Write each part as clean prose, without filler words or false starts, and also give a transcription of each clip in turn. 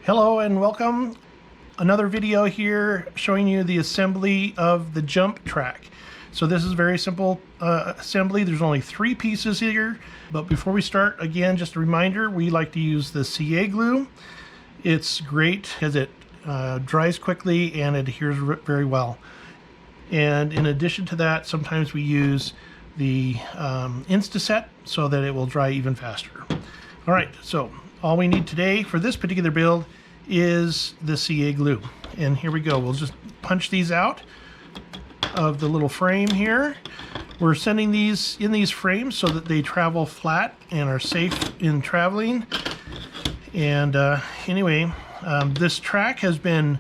Hello and welcome. Another video here showing you the assembly of the jump track. So this is very simple assembly. There's only 3 pieces here. But before we start, again, just a reminder, we like to use the CA glue. It's great because it dries quickly and adheres very well. And in addition to that, sometimes we use the Instaset so that it will dry even faster. All right, so all we need today for this particular build is the CA glue. And here we go. We'll just punch these out of the little frame here. We're sending these in these frames so that they travel flat and are safe in traveling. And anyway, this track has been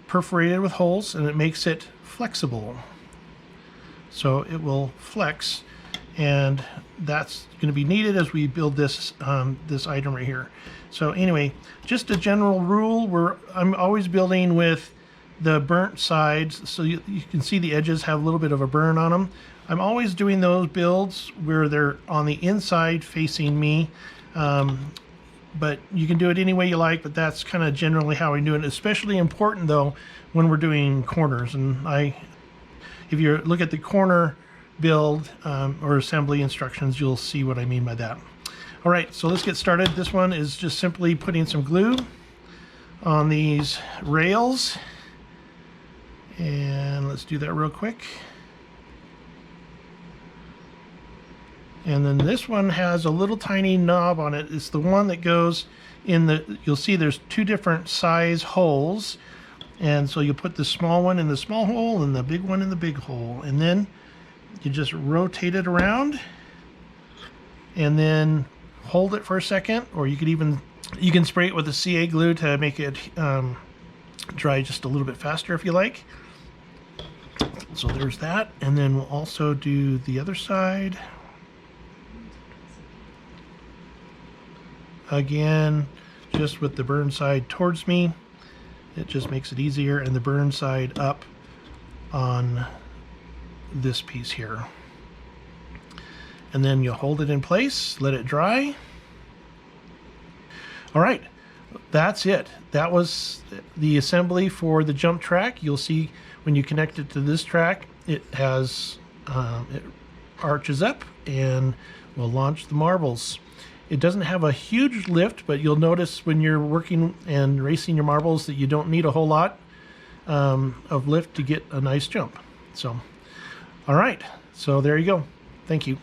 perforated with holes and it makes it flexible. So it will flex, and that's going to be needed as we build this this item right here. So anyway, just a general rule, I'm always building with the burnt sides, so you can see the edges have a little bit of a burn on them. I'm always doing those builds where they're on the inside facing me, but you can do it any way you like, but that's kind of generally how I do it. Especially important though when we're doing corners, and if you look at the corner build or assembly instructions, you'll see what I mean by that. All right, so let's get started. This one is just simply putting some glue on these rails, and let's do that real quick. And then this one has a little tiny knob on it. It's the one that goes in the, you'll see there's 2 different size holes. And so you put the small one in the small hole and the big one in the big hole. And then you just rotate it around and then hold it for a second, or you can spray it with the CA glue to make it dry just a little bit faster if you like. So there's that. And then we'll also do the other side. Again, just with the burn side towards me. It just makes it easier, and the burn side up on this piece here. And then you'll hold it in place, let it dry. All right, that's it. That was the assembly for the jump track. You'll see when you connect it to this track, it has it arches up and will launch the marbles. It doesn't have a huge lift, but you'll notice when you're working and racing your marbles that you don't need a whole lot of lift to get a nice jump. So, all right, so there you go. Thank you.